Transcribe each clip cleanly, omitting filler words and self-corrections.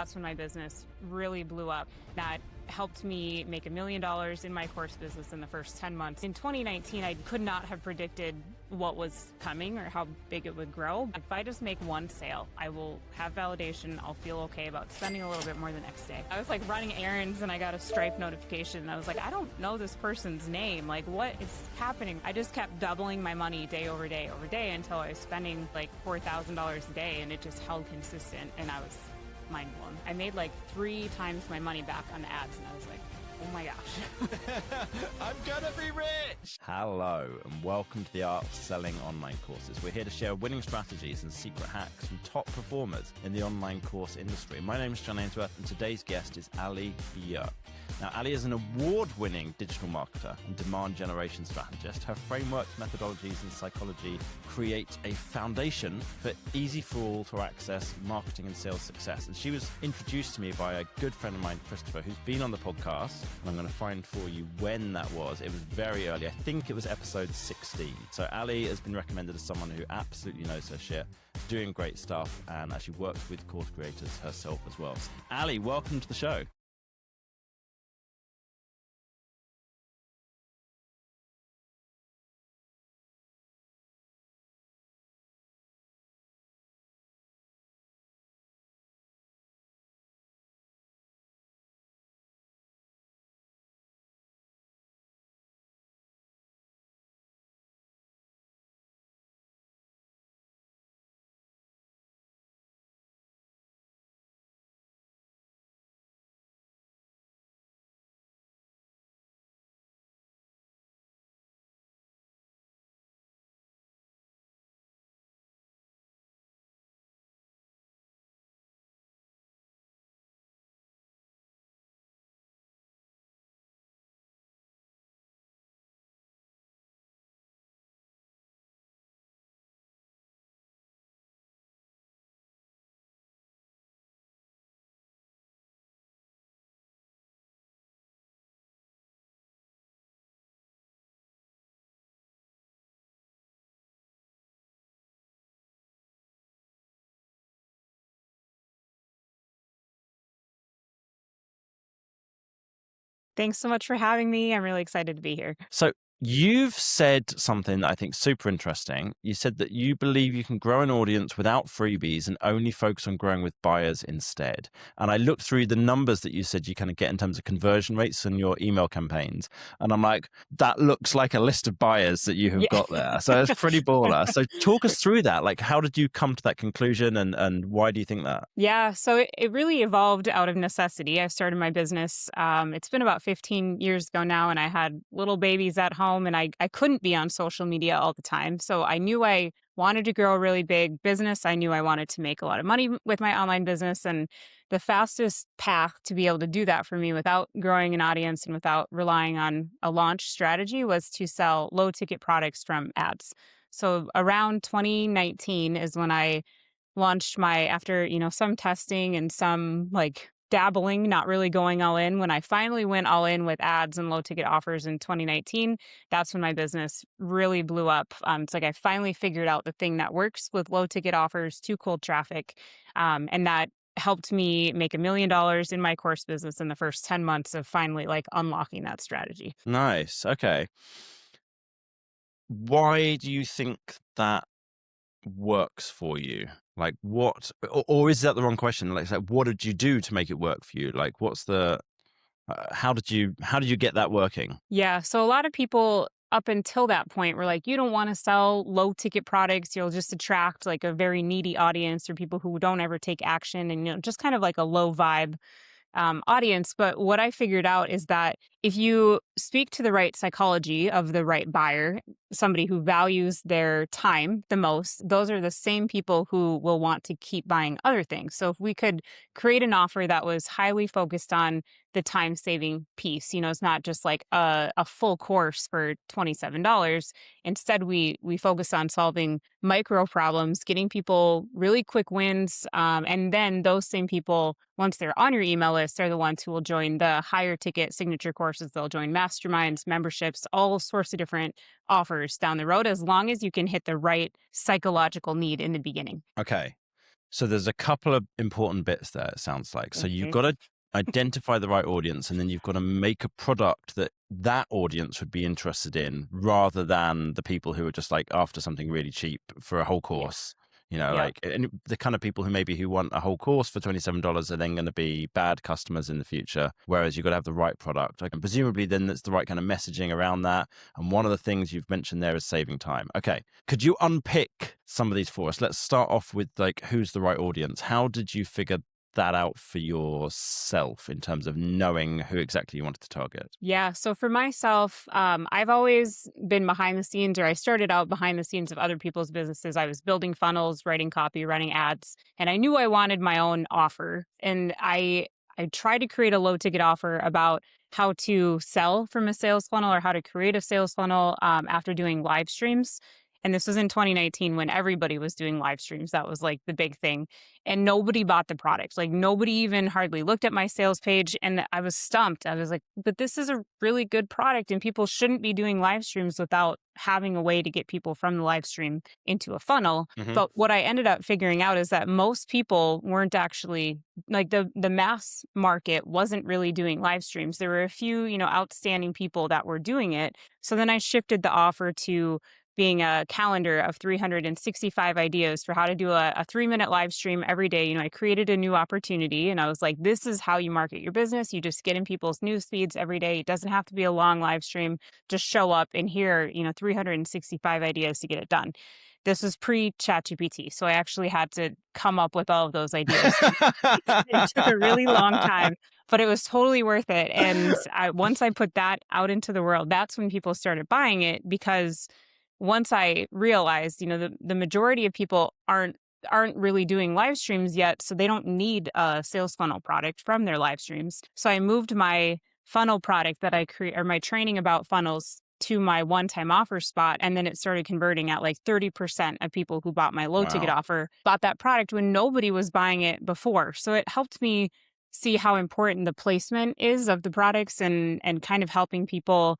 that's when my business really blew up. That helped me make $1 million in my course business in the first 10 months. In 2019, I could not have predicted what was coming or how big it would grow. If I just make one sale, I will have validation. I'll feel okay about spending a little bit more the next day. I was like running errands and I got a Stripe notification. And I was like, I don't know this person's name. Like, what is happening? I just kept doubling my money day over day over day until I was spending like $4,000 a day, and it just held consistent, and I was mind blown. I made like 3 times my money back on ads, and I was like, oh my gosh. I'm gonna be rich! Hello, and welcome to the Art of Selling Online Courses. We're here to share winning strategies and secret hacks from top performers in the online course industry. My name is John Ainsworth, and today's guest is Allie Bjerk. Now, Allie is an award-winning digital marketer and demand generation strategist. Her frameworks, methodologies, and psychology create a foundation for easy for all to access marketing and sales success. And she was introduced to me by a good friend of mine, Christopher, who's been on the podcast. And I'm going to find for you when that was. It was very early. I think it was episode 16. So Allie has been recommended as someone who absolutely knows her shit, doing great stuff, and actually works with course creators herself as well. Allie, welcome to the show. Thanks so much for having me. I'm really excited to be here. So you've said something that I think is super interesting. You said that you believe you can grow an audience without freebies and only focus on growing with buyers instead. And I looked through the numbers that you said you kind of get in terms of conversion rates in your email campaigns. And I'm like, that looks like a list of buyers that you have got there. So it's pretty baller. So talk us through that. Like, how did you come to that conclusion, and why do you think that? Yeah, so it really evolved out of necessity. I started my business, it's been about 15 years ago now, and I had little babies at home, and I couldn't be on social media all the time. So I knew I wanted to grow a really big business. I knew I wanted to make a lot of money with my online business. And the fastest path to be able to do that for me without growing an audience and without relying on a launch strategy was to sell low ticket products from ads. So around 2019 is when I launched after, some testing and some like dabbling, not really going all in. When I finally went all in with ads and low ticket offers in 2019, that's when my business really blew up. It's like I finally figured out the thing that works with low ticket offers to cold traffic. And that helped me make $1 million in my course business in the first 10 months of finally like unlocking that strategy. Nice. Okay. Why do you think that works for you? Like what, or is that the wrong question? Like, what did you do to make it work for you? Like, what's the, how did you get that working? Yeah. So a lot of people up until that point were like, you don't want to sell low ticket products. You'll just attract like a very needy audience or people who don't ever take action, and, just kind of like a low vibe audience. But what I figured out is that if you speak to the right psychology of the right buyer, somebody who values their time the most, those are the same people who will want to keep buying other things. So if we could create an offer that was highly focused on the time saving piece, it's not just like a full course for $27. Instead, we focus on solving micro problems, getting people really quick wins. And then those same people, once they're on your email list, are the ones who will join the higher ticket signature courses. They'll join masterminds, memberships, all sorts of different offers down the road, as long as you can hit the right psychological need in the beginning. Okay. So there's a couple of important bits there, it sounds like. So you've Okay. got to identify the right audience, and then you've got to make a product that that audience would be interested in, rather than the people who are just like after something really cheap for a whole Yeah. course. You know, Yep. like, and the kind of people who want a whole course for $27 are then going to be bad customers in the future. Whereas you've got to have the right product. Like, and presumably then it's the right kind of messaging around that. And one of the things you've mentioned there is saving time. Okay. Could you unpick some of these for us? Let's start off with like, who's the right audience? How did you figure that out for yourself in terms of knowing who exactly you wanted to target? Yeah. So for myself, I've always been behind the scenes, or I started out behind the scenes of other people's businesses. I was building funnels, writing copy, running ads, and I knew I wanted my own offer. And I tried to create a low ticket offer about how to sell from a sales funnel or how to create a sales funnel after doing live streams. And this was in 2019 when everybody was doing live streams. That was like the big thing. And nobody bought the product. Like nobody even hardly looked at my sales page. And I was stumped. I was like, but this is a really good product and people shouldn't be doing live streams without having a way to get people from the live stream into a funnel. Hmm. But what I ended up figuring out is that most people weren't actually like the mass market wasn't really doing live streams. There were a few, outstanding people that were doing it. So then I shifted the offer to being a calendar of 365 ideas for how to do a 3-minute live stream every day. I created a new opportunity and I was like, this is how you market your business. You just get in people's news feeds every day. It doesn't have to be a long live stream. Just show up and hear, 365 ideas to get it done. This was pre ChatGPT. So I actually had to come up with all of those ideas. It took a really long time, but it was totally worth it. And once I put that out into the world, that's when people started buying it because once I realized, the majority of people aren't really doing live streams yet, so they don't need a sales funnel product from their live streams. So I moved my funnel product that I create or my training about funnels to my one-time offer spot, and then it started converting at like 30% of people who bought my low ticket Wow. offer bought that product when nobody was buying it before. So it helped me see how important the placement is of the products and kind of helping people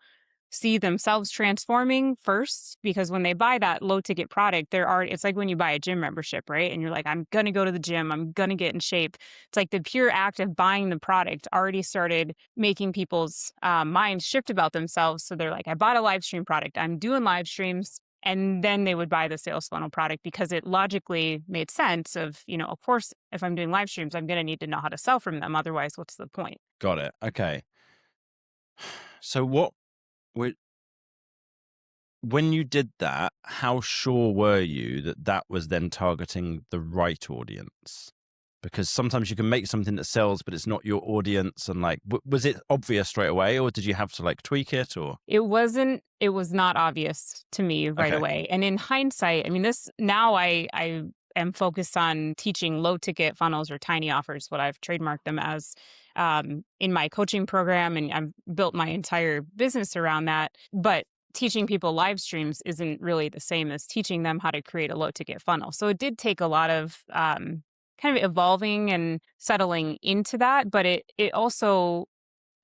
see themselves transforming first, because when they buy that low ticket product, it's like when you buy a gym membership, right? And you're like, I'm going to go to the gym, I'm going to get in shape. It's like the pure act of buying the product already started making people's minds shift about themselves. So they're like, I bought a live stream product, I'm doing live streams. And then they would buy the sales funnel product because it logically made sense of, of course, if I'm doing live streams, I'm going to need to know how to sell from them. Otherwise, what's the point? Got it. Okay. So wi- when you did that, how sure were you that that was then targeting the right audience? Because sometimes you can make something that sells, but it's not your audience. And like, was it obvious straight away, or did you have to like tweak it? Or It was not obvious to me right okay, away. And in hindsight, I mean, this now I am focused on teaching low ticket funnels or tiny offers, what I've trademarked them as in my coaching program. And I've built my entire business around that. But teaching people live streams isn't really the same as teaching them how to create a low ticket funnel. So it did take a lot of kind of evolving and settling into that. But it also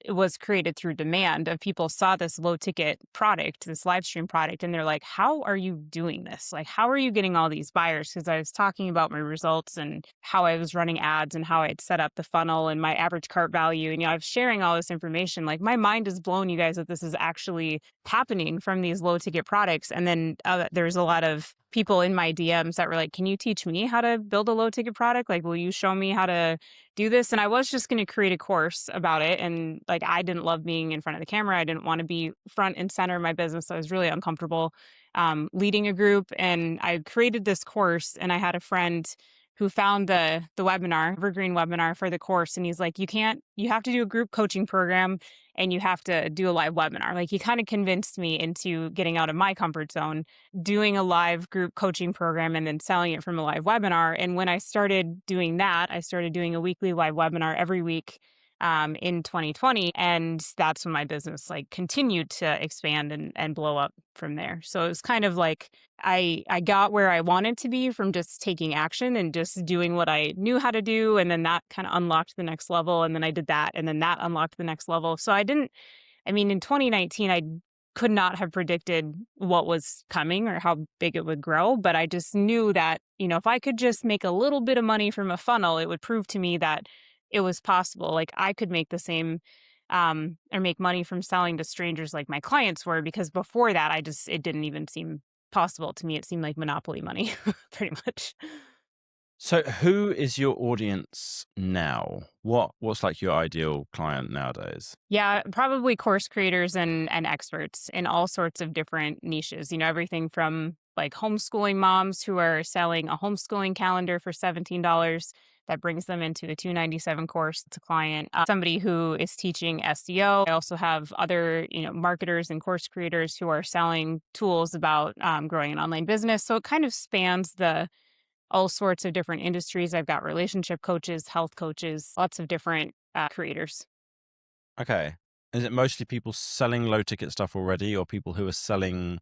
it was created through demand of people saw this low ticket product, this live stream product, and they're like, how are you doing this? Like, how are you getting all these buyers? Because I was talking about my results and how I was running ads and how I had set up the funnel and my average cart value. And, I was sharing all this information. Like, my mind is blown, you guys, that this is actually happening from these low ticket products. And then there's a lot of people in my DMs that were like, can you teach me how to build a low ticket product? Like, will you show me how to do this? And I was just going to create a course about it. And like, I didn't love being in front of the camera. I didn't want to be front and center of my business. I was really uncomfortable leading a group. And I created this course, and I had a friend who found the webinar, Evergreen webinar for the course. And he's like, you have to do a group coaching program and you have to do a live webinar. Like, he kind of convinced me into getting out of my comfort zone, doing a live group coaching program and then selling it from a live webinar. And when I started doing that, I started doing a weekly live webinar every week in 2020. And that's when my business like continued to expand and blow up from there. So it was kind of like I got where I wanted to be from just taking action and just doing what I knew how to do. And then that kind of unlocked the next level. And then I did that. And then that unlocked the next level. So in 2019, could not have predicted what was coming or how big it would grow. But I just knew that, if I could just make a little bit of money from a funnel, it would prove to me that it was possible. Like I could make the same or make money from selling to strangers like my clients were, because before that, it didn't even seem possible to me. It seemed like monopoly money, pretty much. So who is your audience now? What's like your ideal client nowadays? Yeah, probably course creators and experts in all sorts of different niches. Everything from like homeschooling moms who are selling a homeschooling calendar for $17 that brings them into a 297 course to client. Somebody who is teaching SEO. I also have other, marketers and course creators who are selling tools about growing an online business. So it kind of spans the all sorts of different industries. I've got relationship coaches, health coaches, lots of different creators. Okay. Is it mostly people selling low ticket stuff already, or people who are selling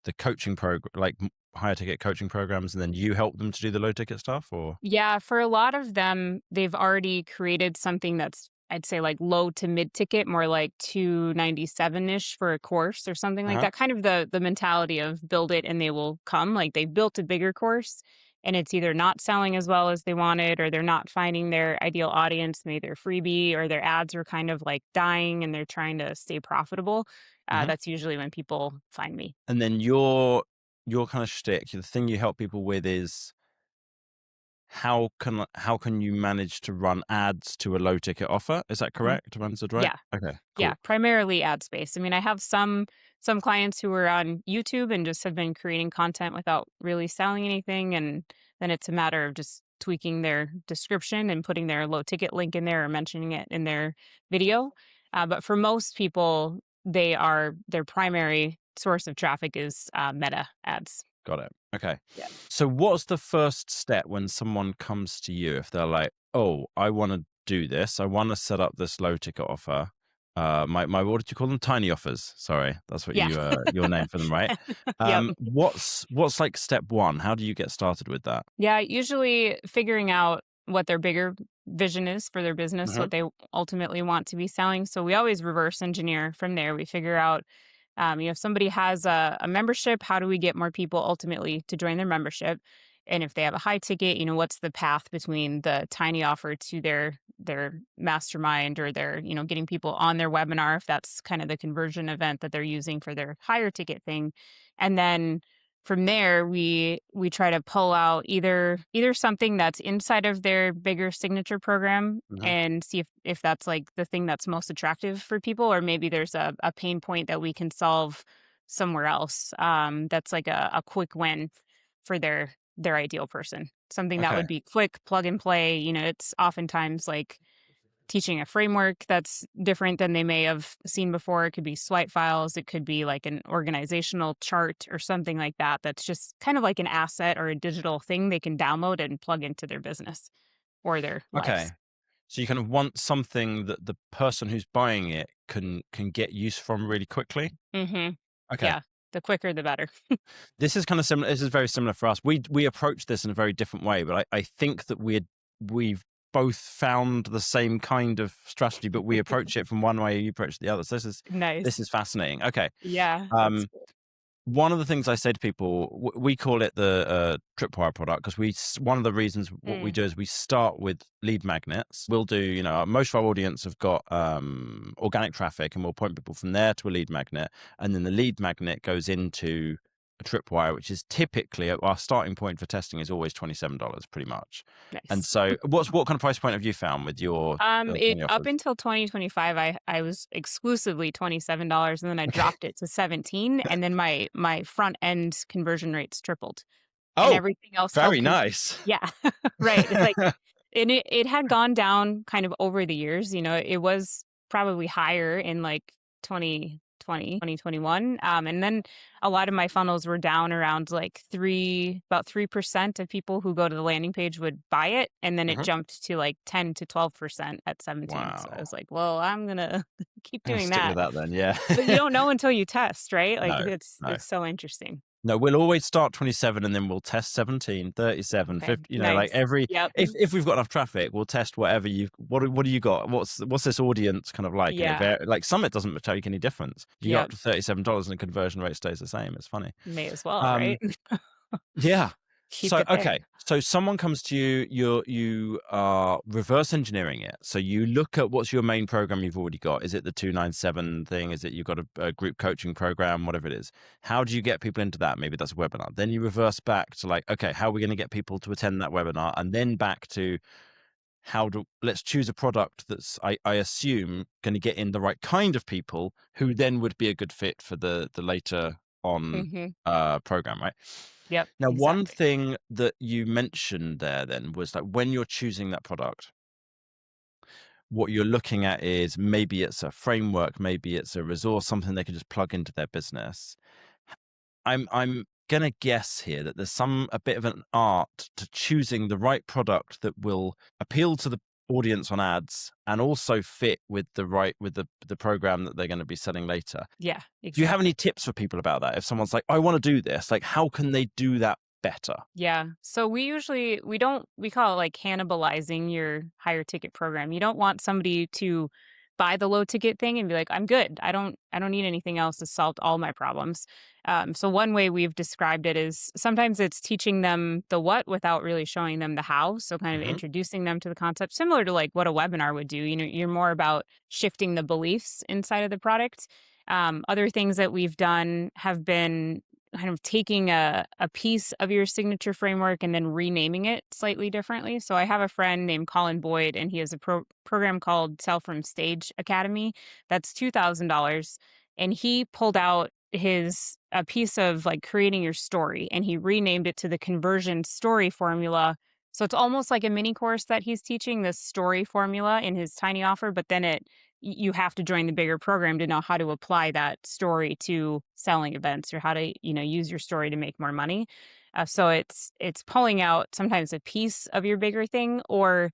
the coaching program, like higher ticket coaching programs, and then you help them to do the low ticket stuff? Or Yeah, for a lot of them, they've already created something that's, I'd say, like low to mid ticket, more like 297-ish for a course or something like uh-huh. that. Kind of the mentality of build it and they will come. Like they've built a bigger course and it's either not selling as well as they wanted, or they're not finding their ideal audience, maybe their freebie or their ads are kind of like dying and they're trying to stay profitable. Hmm. That's usually when people find me. And then your kind of shtick, the thing you help people with is how can you manage to run ads to a low ticket offer? Is that Mhm. correct? Have I understood right? Yeah. Okay, Yeah, cool. primarily ad space. I mean, I have some clients who are on YouTube and just have been creating content without really selling anything, and then it's a matter of just tweaking their description and putting their low ticket link in there or mentioning it in their video. But for most people, their primary source of traffic is Meta ads. Got it. Okay. Yeah. So what's the first step when someone comes to you if they're like, "Oh, I want to do this. I want to set up this low ticket offer." My what did you call them? Tiny offers. Sorry, that's what Yeah. your name for them, right? Yep. What's like step one? How do you get started with that? Yeah, usually figuring out what their bigger vision is for their business, Uh-huh. what they ultimately want to be selling. So we always reverse engineer from there. We figure out, if somebody has a membership, how do we get more people ultimately to join their membership? And if they have a high ticket, what's the path between the tiny offer to their mastermind or their, getting people on their webinar, if that's kind of the conversion event that they're using for their higher ticket thing. And then from there we try to pull out either something that's inside of their bigger signature program Uh-huh. and see if that's like the thing that's most attractive for people, or maybe there's a pain point that we can solve somewhere else, that's like a quick win for their ideal person, something that Okay. would be quick plug and play. It's oftentimes like teaching a framework that's different than they may have seen before. It could be swipe files, it could be like an organizational chart or something like that. That's just kind of like an asset or a digital thing they can download and plug into their business or their Okay. lives. So you kind of want something that the person who's buying it can get use from really quickly. Hmm. Okay. Yeah. The quicker, the better. This is kind of similar. This is very similar for us. We approach this in a very different way, but I think that we've both found the same kind of strategy, but we approach it from one way, you approach it the other. So this Nice. is fascinating. Okay. Yeah. That's Um, cool. one of the things I say to people, we call it the tripwire product because one of the reasons what we Mm, do is we start with lead magnets. We'll do, most of our audience have got organic traffic, and we'll point people from there to a lead magnet, and then the lead magnet goes into a tripwire, which is typically our starting point for testing is always $27, pretty much. And nice. so, what kind of price point have you found with your It tiny up offers? until 2025, I was exclusively $27, and then I dropped it to 17, and then my front end conversion rates tripled, and Oh, everything else held very consistent. nice. Yeah, right. It's like, and it had gone down kind of over the years. It was probably higher in like 2020, 2021, and then a lot of my funnels were down around like about 3% of people who go to the landing page would buy it, and then it Uh-huh. jumped to like 10 to 12% at 17. So I Wow. was like, well, I'm gonna keep I'm gonna doing stick with that. that then. Yeah. But you don't know until you test, right? Like No, it's no. it's so interesting. No, we'll always start 27 and then we'll test 17, 37, Okay, 50, like nice. every, Yep. if we've got enough traffic, we'll test whatever what do you got? What's this audience kind of like? And Yeah. like some, it doesn't take any difference. You go up Yep. to $37 and the conversion rate stays the same. It's funny. May as well, Um, right? yeah. Keep So, it there. okay. So someone comes to you, you are reverse engineering it. So you look at what's your main program you've already got. Is it the 297 thing? Is it you've got a group coaching program, whatever it is? How do you get people into that? Maybe that's a webinar. Then you reverse back to like, okay, how are we going to get people to attend that webinar? And then back to let's choose a product that's, I assume, going to get in the right kind of people who then would be a good fit for the later on Mhm. program, right? Yep, Now, one exactly. thing that you mentioned there then was like when you're choosing that product, what you're looking at is maybe it's a framework, maybe it's a resource, something they can just plug into their business. I'm gonna guess here that there's a bit of an art to choosing the right product that will appeal to the audience on ads and also fit with the program that they're going to be selling later. Yeah, Do you have exactly. any tips for people about that? If someone's like, I want to do this, like how can they do that better? Yeah. So we call it like cannibalizing your higher ticket program. You don't want somebody to buy the low ticket thing and be like, I'm good. I don't need anything else to solve all my problems. So one way we've described it is sometimes it's teaching them the what without really showing them the how. So kind of Hmm. introducing them to the concept, similar to like what a webinar would do. You're more about shifting the beliefs inside of the product. Other things that we've done have been kind of taking a piece of your signature framework and then renaming it slightly differently. So I have a friend named Colin Boyd, and he has a program called Sell from Stage Academy. That's $2,000, and he pulled out his a piece of like creating your story, and he renamed it to the conversion story formula. So it's almost like a mini course that he's teaching this story formula in his tiny offer, but then you have to join the bigger program to know how to apply that story to selling events or how to use your story to make more money. So it's pulling out sometimes a piece of your bigger thing, or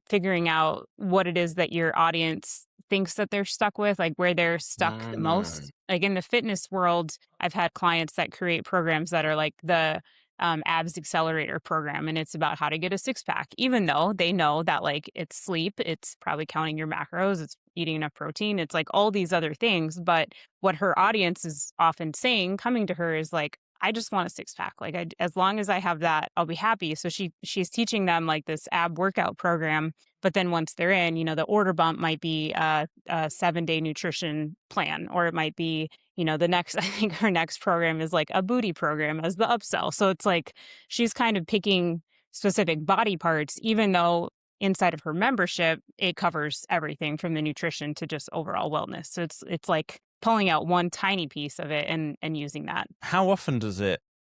figuring out what it is that your audience thinks that they're stuck with, like where they're stuck the Mm. most. Like in the fitness world, I've had clients that create programs that are like the abs accelerator program, and it's about how to get a six pack, even though they know that like it's sleep, it's probably counting your macros, it's eating enough protein, it's like all these other things. But what her audience is often saying coming to her is like, I just want a six pack. Like as long as I have that, I'll be happy. So she's teaching them like this ab workout program. But then once they're in, the order bump might be a 7-day nutrition plan, or it might be, the next, I think her next program is like a booty program as the upsell. So it's like she's kind of picking specific body parts, even though inside of her membership, it covers everything from the nutrition to just overall wellness. So it's like pulling out one tiny piece of it and using that. How often do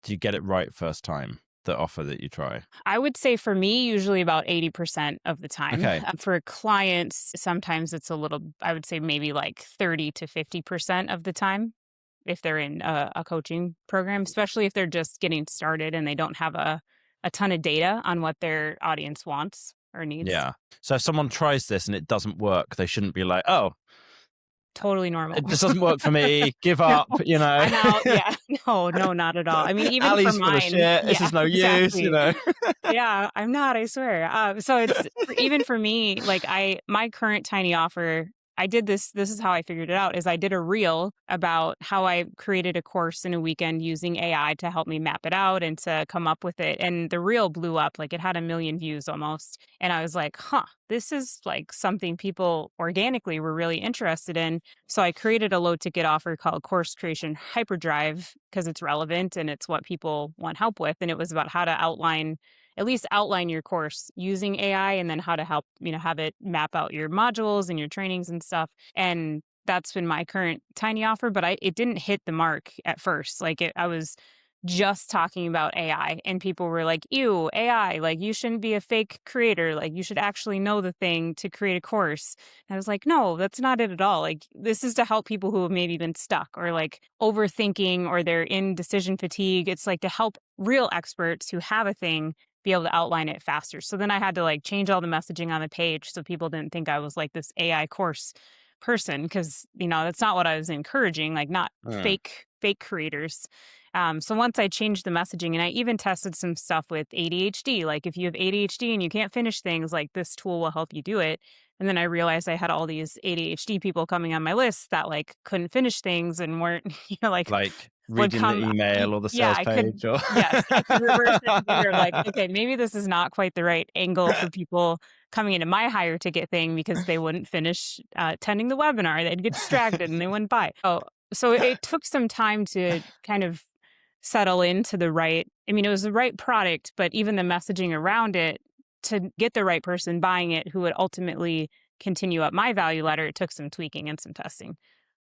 you get it right first time, the offer that you try? I would say for me, usually about 80% of the time. Okay. For clients, sometimes it's a little, I would say maybe like 30 to 50% of the time if they're in a coaching program, especially if they're just getting started and they don't have a ton of data on what their audience wants or needs. Yeah. So if someone tries this and it doesn't work, they shouldn't be like, oh, Totally normal. it just doesn't work for me. Give No, up, you know. I'm out. Yeah. No, no, not at all. I mean, even for Allie's full of mine. shit. This Yeah, is no use, you exactly. know. Yeah, I'm not, I swear. So it's even for me, like my current tiny offer, I did this is how I figured it out, is I did a reel about how I created a course in a weekend using AI to help me map it out and to come up with it. And the reel blew up, like it had 1 million views almost. And I was like, huh, this is like something people organically were really interested in. So I created a low ticket offer called Course Creation Hyperdrive because it's relevant and it's what people want help with. And it was about how to at least outline your course using AI, and then how to help, have it map out your modules and your trainings and stuff. And that's been my current tiny offer, but it didn't hit the mark at first. Like I was just talking about AI and people were like, ew, AI, like you shouldn't be a fake creator. Like you should actually know the thing to create a course. And I was like, no, that's not it at all. Like this is to help people who have maybe been stuck or like overthinking or they're in decision fatigue. It's like to help real experts who have a thing be able to outline it faster. So then I had to like change all the messaging on the page so people didn't think I was like this AI course person, because that's not what I was encouraging, like not Mm. fake fake creators. So once I changed the messaging, and I even tested some stuff with ADHD, like if you have ADHD and you can't finish things, like this tool will help you do it. And then I realized I had all these ADHD people coming on my list that like couldn't finish things and weren't, like Like would reading the come. email or the Yeah, sales I could. page or Yes, I could reverse engineer. Like, okay, maybe this is not quite the right angle for people coming into my higher ticket thing because they wouldn't finish attending the webinar. They'd get distracted and they wouldn't buy. Oh, so it took some time to kind of settle into the right. I mean, it was the right product, but even the messaging around it to get the right person buying it who would ultimately continue up my value ladder, it took some tweaking and some testing.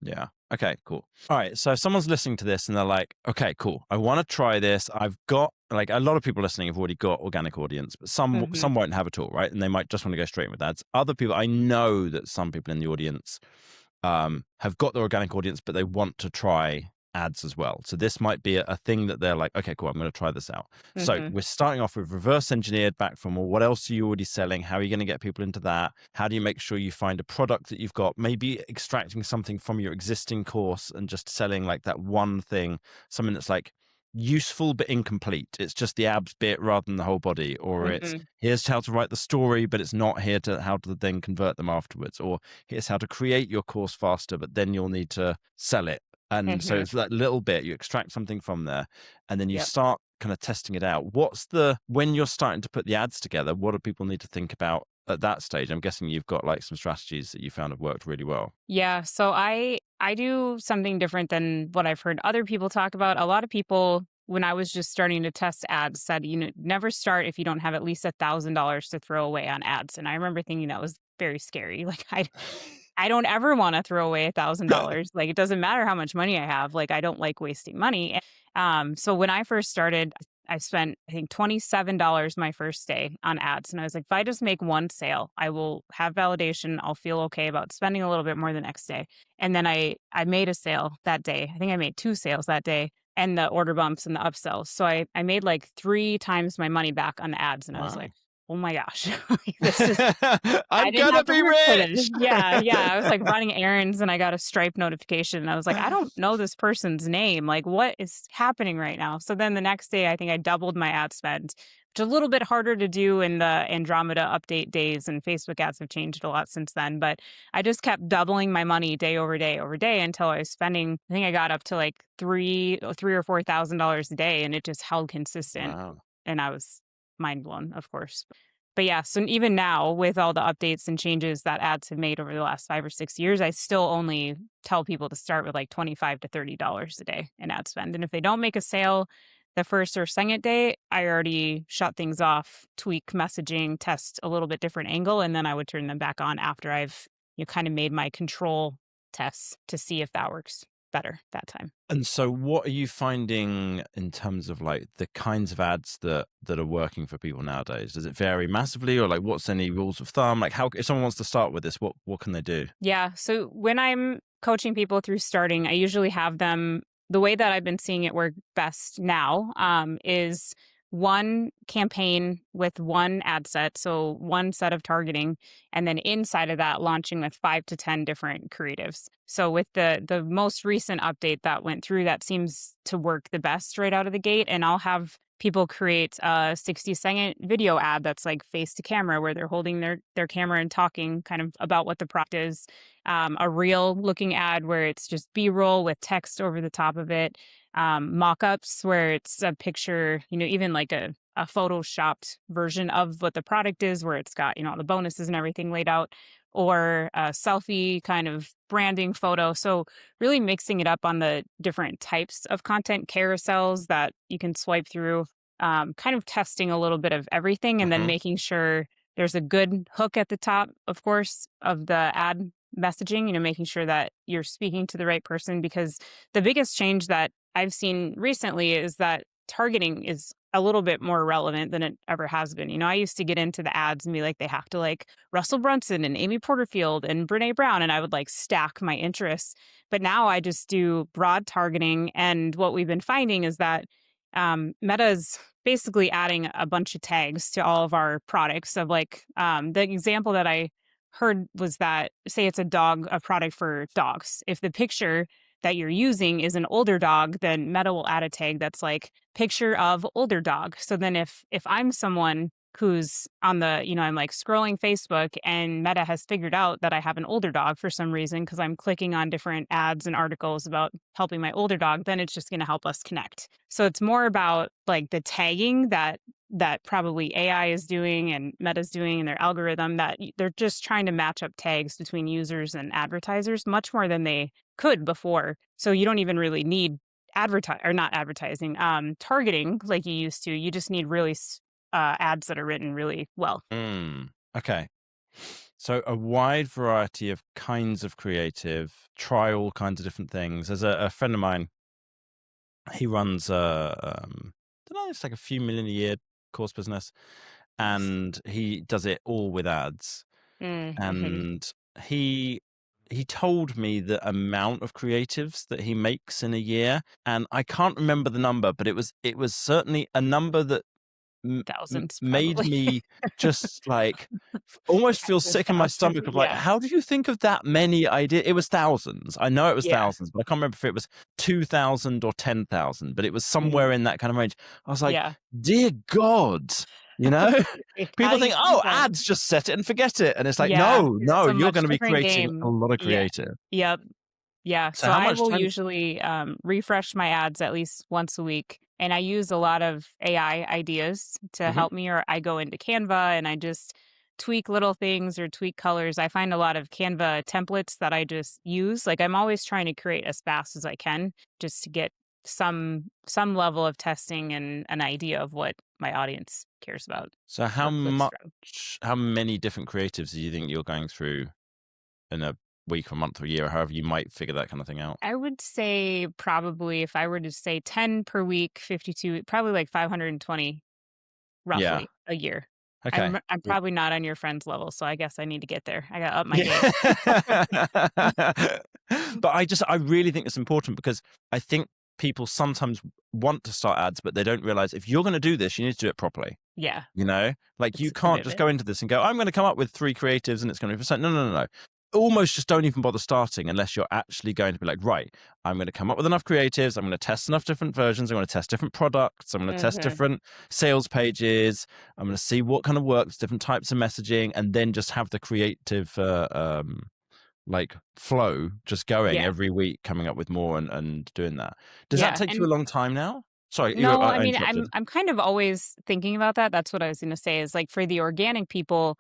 Yeah. Okay, cool. All right. So if someone's listening to this and they're like, okay, cool. I want to try this. I've got like a lot of people listening have already got organic audience, but Hmm. some won't have at all, right? And they might just want to go straight with ads. Other people, I know that some people in the audience have got the organic audience, but they want to try ads as well. So this might be a thing that they're like, okay, cool, I'm going to try this out. So Hmm. we're starting off with reverse engineered back from, well, what else are you already selling? How are you going to get people into that? How do you make sure you find a product that you've got? Maybe extracting something from your existing course and just selling like that one thing, something that's like useful but incomplete. It's just the abs bit rather than the whole body, or it's Hmm. here's how to write the story, but it's not here to how to then convert them afterwards, or here's how to create your course faster, but then you'll need to sell it. And so Hmm. it's that little bit, you extract something from there and then you Yep. start kind of testing it out. When you're starting to put the ads together, what do people need to think about at that stage? I'm guessing you've got like some strategies that you found have worked really well. Yeah, so I do something different than what I've heard other people talk about. A lot of people, when I was just starting to test ads, said, never start if you don't have at least $1,000 to throw away on ads. And I remember thinking that was very scary. Like I don't ever want to throw away $1,000. Like it doesn't matter how much money I have. Like I don't like wasting money. So when I first started, I spent I think $27 my first day on ads, and I was like, if I just make one sale, I will have validation. I'll feel okay about spending a little bit more the next day. And then I made a sale that day. I think I made two sales that day, and the order bumps and the upsells. So I made like three times my money back on the ads, and I was Wow. like, oh my gosh, like, this is I I'm didn't gonna have to be work for this. rich. Yeah, yeah. I was like running errands and I got a Stripe notification. And I was like, I don't know this person's name. Like, what is happening right now? So then the next day, I think I doubled my ad spend, which is a little bit harder to do in the Andromeda update days. And Facebook ads have changed a lot since then. But I just kept doubling my money day over day over day until I was spending, I think I got up to like three or $4,000 a day. And it just held consistent. Wow. And I was mind blown, of course. But yeah, so even now with all the updates and changes that ads have made over the last 5 or 6 years, I still only tell people to start with like 25 to $30 a day in ad spend. And if they don't make a sale the first or second day, I already shut things off, tweak messaging, test a little bit different angle, and then I would turn them back on after I've kind of made my control tests to see if that works better that time. And so what are you finding in terms of like the kinds of ads that are working for people nowadays? Does it vary massively, or like what's any rules of thumb? Like how if someone wants to start with this, what can they do? Yeah. So when I'm coaching people through starting, I usually have them the way that I've been seeing it work best now is one campaign with one ad set. So one set of targeting. And then inside of that, launching with 5 to 10 different creatives. So with the most recent update that went through, that seems to work the best right out of the gate. And I'll have people create a 60-second video ad that's like face to camera where they're holding their camera and talking kind of about what the product is, a real looking ad where it's just b-roll with text over the top of it, mock-ups where it's a picture, even like a photoshopped version of what the product is where it's got all the bonuses and everything laid out, or a selfie kind of branding photo. So really mixing it up on the different types of content carousels that you can swipe through, kind of testing a little bit of everything and then Hmm. making sure there's a good hook at the top, of course, of the ad messaging, making sure that you're speaking to the right person, because the biggest change that I've seen recently is that targeting is a little bit more relevant than it ever has been. I used to get into the ads and be like, they have to like Russell Brunson and Amy Porterfield and Brene Brown, and I would like stack my interests. But now I just do broad targeting. And what we've been finding is that Meta's basically adding a bunch of tags to all of our products of like the example that I heard was that say it's a product for dogs. If the picture that you're using is an older dog, then Meta will add a tag that's like picture of older dog. So then if I'm someone who's on the, I'm like scrolling Facebook and Meta has figured out that I have an older dog for some reason because I'm clicking on different ads and articles about helping my older dog, then it's just going to help us connect. So it's more about like the tagging that probably AI is doing and Meta's doing in their algorithm, that they're just trying to match up tags between users and advertisers much more than they could before. So you don't even really need targeting like you used to. You just need really ads that are written really well. Okay. So a wide variety of kinds of creative, try all kinds of different things. There's a friend of mine, he runs I don't know, it's like a few million a year course business, and he does it all with ads. And he told me the amount of creatives that he makes in a year, and I can't remember the number, but it was certainly a number that Thousands, made probably. me just like almost feel sick in my stomach of like, Yeah. how do you think of that many ideas? It was thousands. I know it was Yeah. thousands, but I can't remember if it was 2,000 or 10,000, but it was somewhere in that kind of range. I was like, Yeah. dear God, How people do you think, think oh, that? ads, just set it and forget it. And it's like, Yeah, no, it's a you're much going to be different creating a game. lot of Yeah. creative. Yep. Yeah. So So how I much will time? usually refresh my ads at least once a week. And I use a lot of AI ideas to Mhm. help me, or I go into Canva and I just tweak little things or tweak colors. I find a lot of Canva templates that I just use. Like I'm always trying to create as fast as I can just to get some level of testing and an idea of what my audience cares about So or clicks from. how many different creatives do you think you're going through in a week or month or year, or however you might figure that kind of thing out? I would say probably if I were to say 10 per week, 52, probably like 520 Yeah. roughly a year. Okay. I'm probably not on your friend's level, so I guess I need to get there. I got to up my game. Yeah. But I really think it's important because I think people sometimes want to start ads, but they don't realize if you're going to do this, you need to do it properly. Yeah, Like it's you a can't just commitment. go into this and go, I'm going to come up with 3 creatives and it's going to be percent. No, no, no, no. Almost just don't even bother starting unless you're actually going to be like, right, I'm going to come up with enough creatives. I'm going to test enough different versions. I'm going to test different products. I'm going to test Mhm. different sales pages. I'm going to see what kind of works, different types of messaging, and then just have the creative like flow just going Yeah. every week, coming up with more and doing that. Does that Yeah, take you a and long time now? Sorry, no, I I mean, interrupted. I'm kind of always thinking about that. That's what I was going to say is like for the organic people,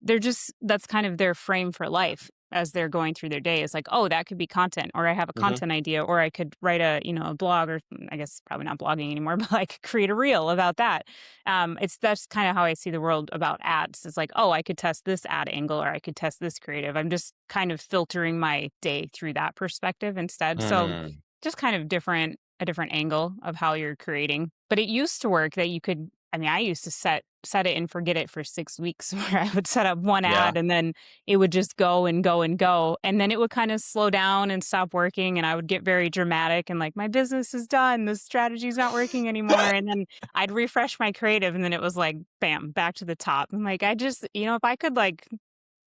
they're just that's kind of their frame for life as they're going through their day. It's like, oh, that could be content, or I have a Hmm. content idea, or I could write a blog, or I guess probably not blogging anymore, but I could create a reel about that. That's kind of how I see the world about ads. It's like, oh, I could test this ad angle, or I could test this creative. I'm just kind of filtering my day through that perspective instead. So Mm, just kind of a different angle of how you're creating. But it used to work that you could, I mean, I used to set it and forget it for 6 weeks where I would set up one yeah. ad and then it would just go and go and go. And then it would kind of slow down and stop working. And I would get very dramatic and like, my business is done. This strategy's not working anymore. And then I'd refresh my creative and then it was like, bam, back to the top. I'm like, I just, if I could like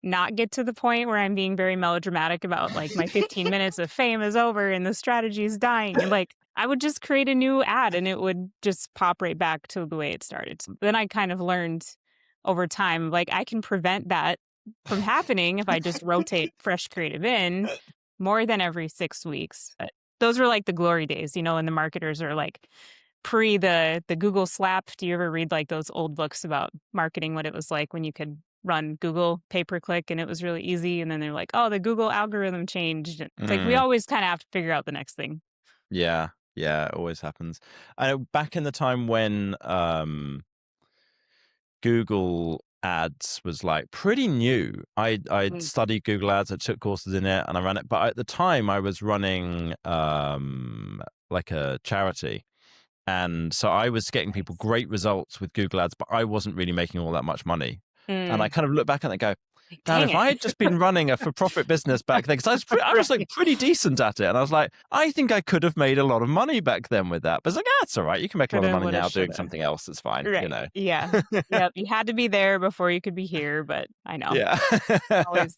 not get to the point where I'm being very melodramatic about like my 15 minutes of fame is over and the strategy is dying. And like I would just create a new ad and it would just pop right back to the way it started. So then I kind of learned over time, like I can prevent that from happening if I just rotate fresh creative in more than every 6 weeks. But those were like the glory days, and the marketers are like pre the Google slap. Do you ever read like those old books about marketing, what it was like when you could run Google pay per click and it was really easy? And then they're like, oh, the Google algorithm changed. It's like we mm, always kind of have to figure out the next thing. yeah, yeah, it always happens. I know back in the time when Google Ads was like pretty new. I Mm, studied Google Ads, I took courses in it, and I ran it. But at the time, I was running like a charity, and so I was getting people nice. great results with Google Ads, but I wasn't really making all that much money. And I Mm, kind of look back and I go, like, man, dang if it. I had just been running a for-profit business back then, because I was like Right. pretty decent at it, and I was like, I think I could have made a lot of money back then with that. But it's like, ah, it's all right. You can make a lot of Coulda, money woulda, now doing shoulda. something else. It's fine, Right. Yeah. Yep. You had to be there before you could be here, but I know. Yeah. Always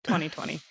2020.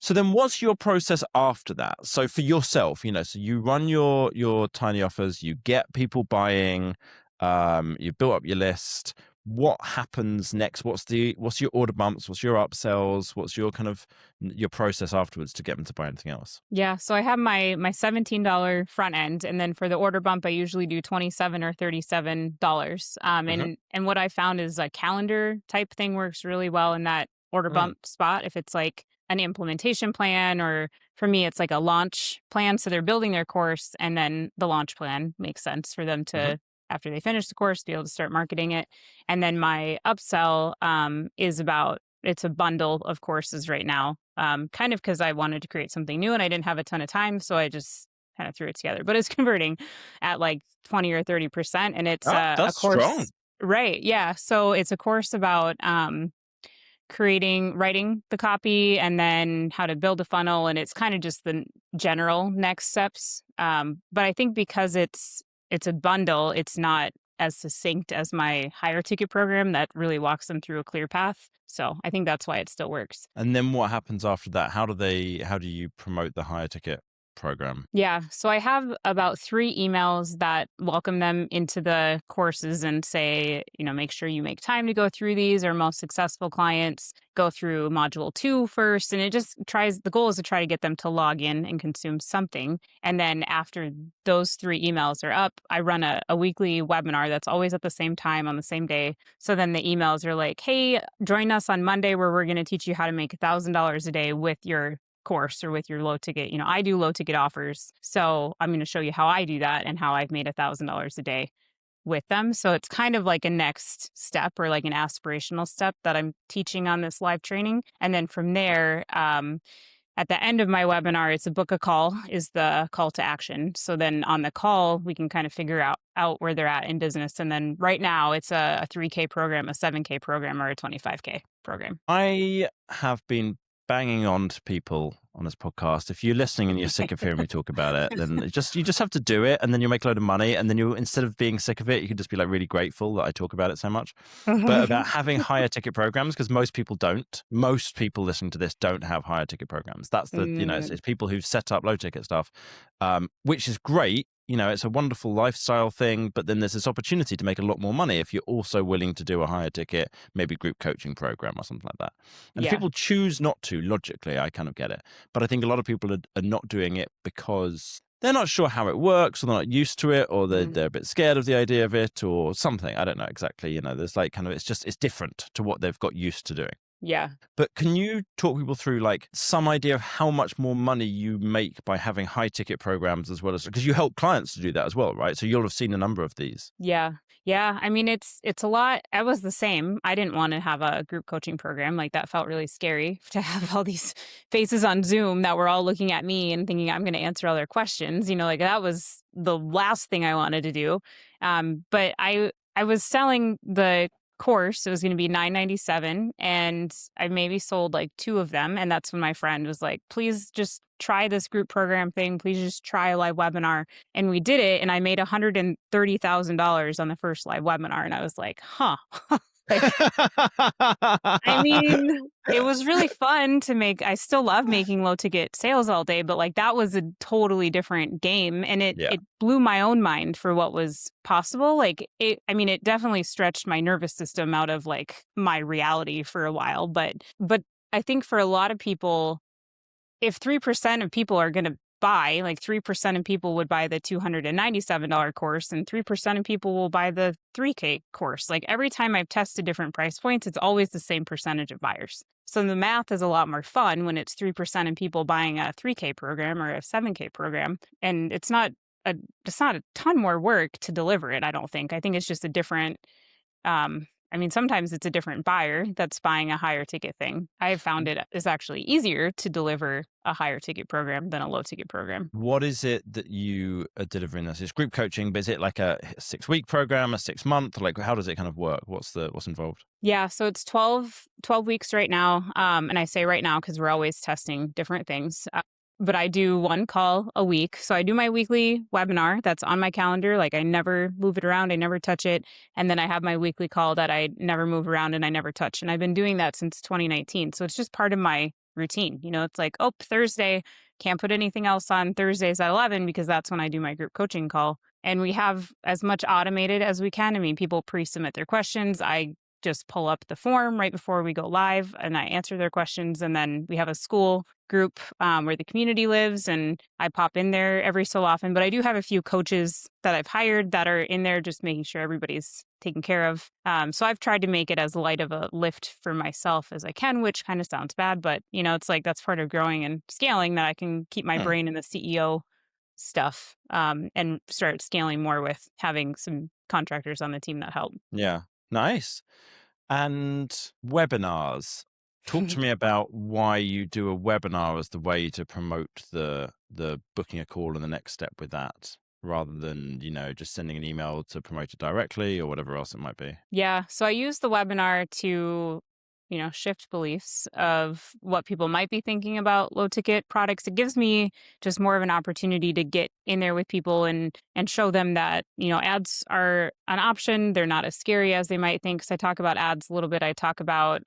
So then what's your process after that? So for yourself, so you run your tiny offers, you get people buying, you built up your list. What happens next? What's your order bumps? What's your upsells? What's your kind of your process afterwards to get them to buy anything else? Yeah, so I have my $17 front end, and then for the order bump, I usually do $27 or $37. Hmm. And what I found is a calendar type thing works really well in that order Mm. bump spot. If it's like an implementation plan, or for me, it's like a launch plan. So they're building their course, and then the launch plan makes sense for them Hmm. to, after they finish the course, be able to start marketing it. And then my upsell is about, it's a bundle of courses right now, kind of because I wanted to create something new and I didn't have a ton of time. So I just kind of threw it together. But it's converting at like 20 or 30%. And it's Oh, a that's strong. course. Right. Yeah. So it's a course about writing the copy and then how to build a funnel. And it's kind of just the general next steps. But I think because it's a bundle, it's not as succinct as my higher ticket program that really walks them through a clear path. So I think that's why it still works. And then what happens after that? How do you promote the higher ticket program? Yeah. So I have about 3 emails that welcome them into the courses and say, make sure you make time to go through these. Our most successful clients go through module 2 first. And the goal is to try to get them to log in and consume something. And then after those 3 emails are up, I run a weekly webinar that's always at the same time on the same day. So then the emails are like, hey, join us on Monday where we're going to teach you how to make $1,000 a day with your course or with your low ticket. I do low ticket offers. So I'm going to show you how I do that and how I've made $1,000 a day with them. So it's kind of like a next step or like an aspirational step that I'm teaching on this live training. And then from there, at the end of my webinar, it's a book a call is the call to action. So then on the call, we can kind of figure out where they're at in business. And then right now it's a 3K program, a 7K program, or a 25K program. I have been banging on to people on this podcast. If you're listening and you're sick of hearing me talk about it, then you just have to do it, and then you'll make a load of money, and then you, instead of being sick of it, you can just be like really grateful that I talk about it so much. But about having higher ticket programs, because most people don't. Most people listening to this don't have higher ticket programs. That's it's people who've set up low ticket stuff, which is great. It's a wonderful lifestyle thing, but then there's this opportunity to make a lot more money if you're also willing to do a higher ticket, maybe group coaching program or something like that. And if Yeah. people choose not to, logically, I kind of get it. But I think a lot of people are not doing it because they're not sure how it works, or they're not used to it, or they're a bit scared of the idea of it, or something. I don't know exactly. There's like kind of, it's different to what they've got used to doing. Yeah. But can you talk people through like some idea of how much more money you make by having high ticket programs, as well as, because you help clients to do that as well, right? So you'll have seen a number of these. Yeah. Yeah. I mean, it's a lot. I was the same. I didn't want to have a group coaching program. Like that felt really scary to have all these faces on Zoom that were all looking at me and thinking I'm going to answer all their questions. Like that was the last thing I wanted to do. But I was selling the course. It was going to be $9.97, and I maybe sold like 2 of them. And that's when my friend was like, please just try this group program thing. Please just try a live webinar. And we did it. And I made $130,000 on the first live webinar. And I was like, huh. Like, I mean, it was really fun to make. I still love making low ticket sales all day, but like that was a totally different game. And it blew my own mind for what was possible. Like it definitely stretched my nervous system out of like my reality for a while. But I think for a lot of people, if 3% of people are going to buy, like 3% of people would buy the $297 course, and 3% of people will buy the 3K course. Like every time I've tested different price points, it's always the same percentage of buyers. So the math is a lot more fun when it's 3% of people buying a 3K program or a 7K program. And it's not a ton more work to deliver it, I don't think. I think it's just a different, sometimes it's a different buyer that's buying a higher ticket thing. I have found it is actually easier to deliver a higher ticket program than a low ticket program. What is it that you are delivering this? It's group coaching, but is it like a 6-week program, a 6-month? Like, how does it kind of work? What's involved? Yeah, so it's 12 weeks right now. And I say right now because we're always testing different things. But I do 1 call a week. So I do my weekly webinar that's on my calendar. Like I never move it around. I never touch it. And then I have my weekly call that I never move around and I never touch. And I've been doing that since 2019. So it's just part of my routine. It's like, oh, Thursday, can't put anything else on Thursdays at 11 because that's when I do my group coaching call. And we have as much automated as we can. I mean, people pre-submit their questions. I just pull up the form right before we go live and I answer their questions. And then we have a school group where the community lives, and I pop in there every so often. But I do have a few coaches that I've hired that are in there just making sure everybody's taken care of. So I've tried to make it as light of a lift for myself as I can, which kind of sounds bad, but it's like that's part of growing and scaling, that I can keep my Hmm. brain in the CEO stuff, and start scaling more with having some contractors on the team that help. Yeah. Nice. And webinars. Talk to me about why you do a webinar as the way to promote the booking a call and the next step with that, rather than, just sending an email to promote it directly or whatever else it might be. Yeah. So I use the webinar to, shift beliefs of what people might be thinking about low ticket products. It gives me just more of an opportunity to get in there with people and show them that, ads are an option. They're not as scary as they might think. So I talk about ads a little bit. I talk about,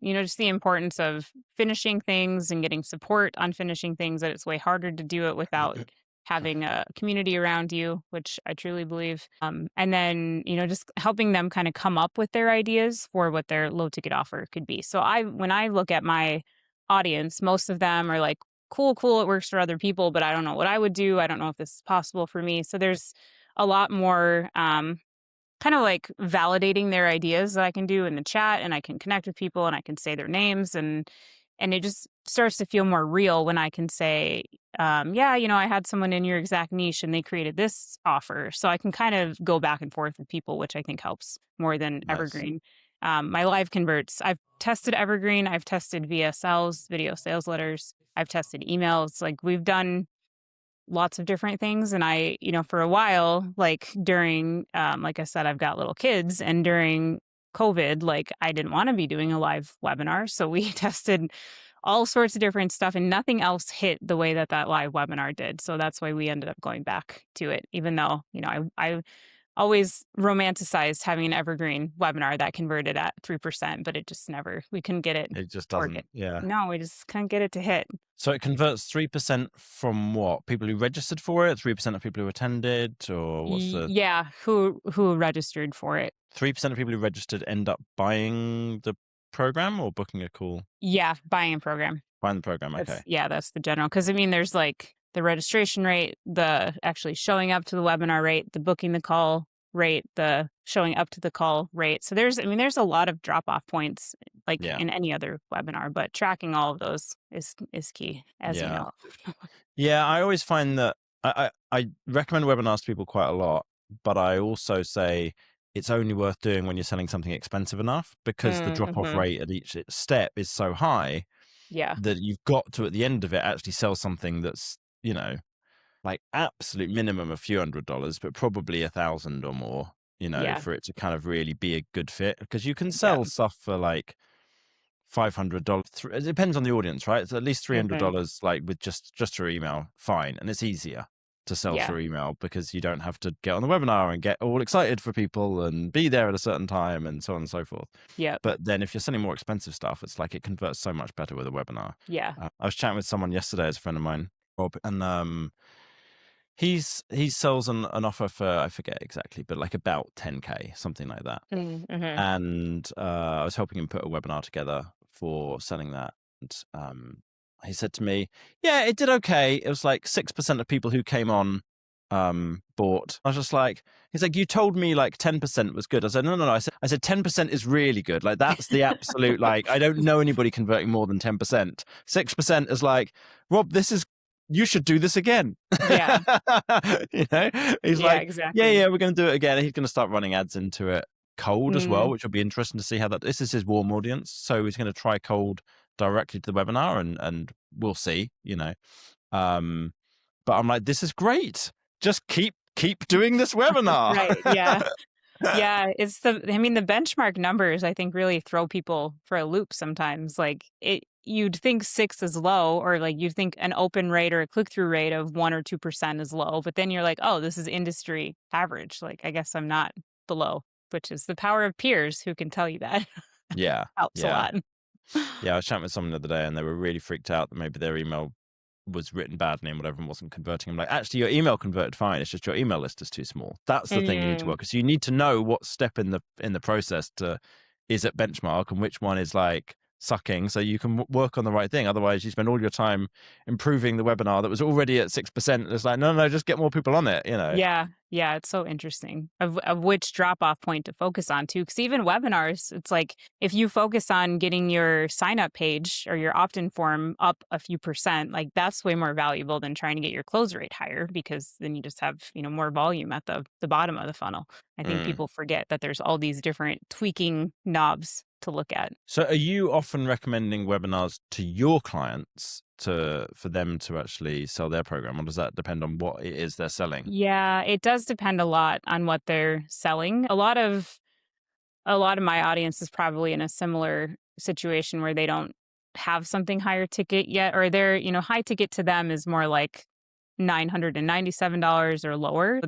just the importance of finishing things and getting support on finishing things, that it's way harder to do it without having a community around you, which I truly believe. And then, just helping them kind of come up with their ideas for what their low ticket offer could be. So when I look at my audience, most of them are like, cool, it works for other people, but I don't know what I would do. I don't know if this is possible for me. So there's a lot more kind of like validating their ideas that I can do in the chat, and I can connect with people and I can say their names, and it just starts to feel more real when I can say, yeah, I had someone in your exact niche and they created this offer. So I can kind of go back and forth with people, which I think helps more than Nice. Evergreen. My live converts, I've tested Evergreen, I've tested VSLs, video sales letters, I've tested emails. Like we've done lots of different things. And I, for a while, like during, like I said, I've got little kids, and during COVID, like I didn't want to be doing a live webinar. So we tested all sorts of different stuff, and nothing else hit the way that that live webinar did. So that's why we ended up going back to it, even though, I always romanticized having an evergreen webinar that converted at 3%, but it just never, we couldn't get it It just to work it. doesn't. Yeah. No, we just couldn't get it to hit. So it converts 3% from what? People who registered for it, 3% of people who attended, or what's the Yeah, who registered for it. 3% of people who registered end up buying the program or booking a call? Yeah, buying a program. Buying the program. Okay. That's the general. Because I mean, there's like the registration rate, the actually showing up to the webinar rate, the booking the call rate, the showing up to the call rate. So there's a lot of drop off points like Yeah. in any other webinar, but tracking all of those is key, as you Yeah. know. Yeah. I always find that I recommend webinars to people quite a lot, but I also say it's only worth doing when you're selling something expensive enough, because the drop off Mm-hmm. rate at each step is so high Yeah. that you've got to, at the end of it, actually sell something that's, like absolute minimum a few $100s, but probably 1,000 or more, Yeah. for it to kind of really be a good fit. Because you can Yeah. sell stuff for like $500. It depends on the audience, right? It's at least Mm-hmm. $300, like with just through email, fine, and it's easier to sell Yeah. through email because you don't have to get on the webinar and get all excited for people and be there at a certain time and so on and so forth. Yep. But then if you're selling more expensive stuff, it's like it converts so much better with a webinar. Yeah. I was chatting with someone yesterday, as a friend of mine, Rob, and he sells an offer for, I forget exactly, but like about 10K, something like that. Mm-hmm. And I was helping him put a webinar together for selling that. And he said to me, "Yeah, it did okay. It was like 6% of people who came on bought." I was just like, he's like, "You told me like 10% was good." I said, no. I said 10% is really good. Like that's the absolute, like, I don't know anybody converting more than 10%. 6% is like, Rob, you should do this again. Yeah. He's Yeah, like, exactly. yeah, we're going to do it again. And he's going to start running ads into it cold as well, Mm, which will be interesting to see how this is his warm audience. So he's going to try cold directly to the webinar, and we'll see, Um, but I'm like, this is great. Just keep doing this webinar. right. Yeah. Yeah, the benchmark numbers I think really throw people for a loop sometimes. Like you'd think 6 is low, or like you'd think an open rate or a click-through rate of 1 or 2% is low, but then you're like, "Oh, this is industry average. Like I guess I'm not below," which is the power of peers who can tell you that. Yeah. Helps a Yeah. lot. Yeah, I was chatting with someone the other day and they were really freaked out that maybe their email was written badly and whatever and wasn't converting. I'm like, actually, your email converted fine. It's just your email list is too small. That's the thing you need to Mm. work. So you need to know what step in the process to is at benchmark and which one is like sucking, so you can work on the right thing. Otherwise, you spend all your time improving the webinar that was already at 6%. It's like, no, just get more people on it. Yeah, yeah, it's so interesting of which drop off point to focus on too. Because even webinars, it's like if you focus on getting your sign up page or your opt in form up a few percent, like that's way more valuable than trying to get your close rate higher because then you just have more volume at the bottom of the funnel. I think Mm. people forget that there's all these different tweaking knobs to look at. So are you often recommending webinars to your clients for them to actually sell their program, or does that depend on what it is they're selling? Yeah, it does depend a lot on what they're selling. A lot of my audience is probably in a similar situation where they don't have something higher ticket yet, or high ticket to them is more like $997 or lower.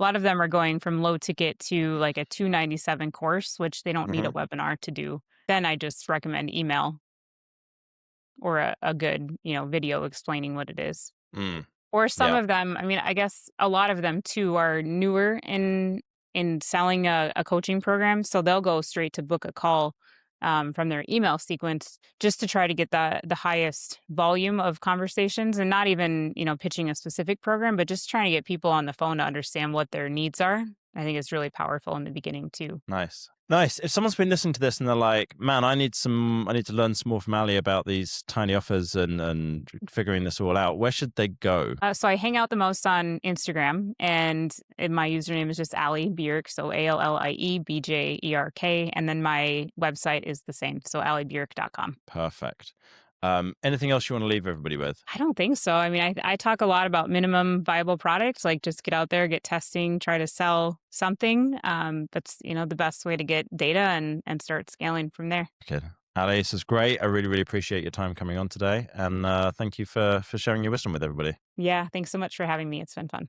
A lot of them are going from low ticket to like a 297 course, which they don't need a Hmm. webinar to do. Then I just recommend email or a good, video explaining what it is. Mm. Or some Yeah. of them, I mean, I guess a lot of them too are newer in selling a coaching program, so they'll go straight to book a call, from their email sequence just to try to get the highest volume of conversations and not even, pitching a specific program, but just trying to get people on the phone to understand what their needs are. I think it's really powerful in the beginning too. Nice. Nice. If someone's been listening to this and they're like, man, I need to learn some more from Ali about these tiny offers and figuring this all out, where should they go? So I hang out the most on Instagram, and my username is just Allie Bjerk, so ALLIEBJERK, and then my website is the same, so alliebjerk.com. Perfect. Anything else you want to leave everybody with? I don't think so. I mean, I talk a lot about minimum viable products, like just get out there, get testing, try to sell something. That's the best way to get data and start scaling from there. Okay. Ali, this is great. I really, really appreciate your time coming on today. And thank you for sharing your wisdom with everybody. Yeah, thanks so much for having me. It's been fun.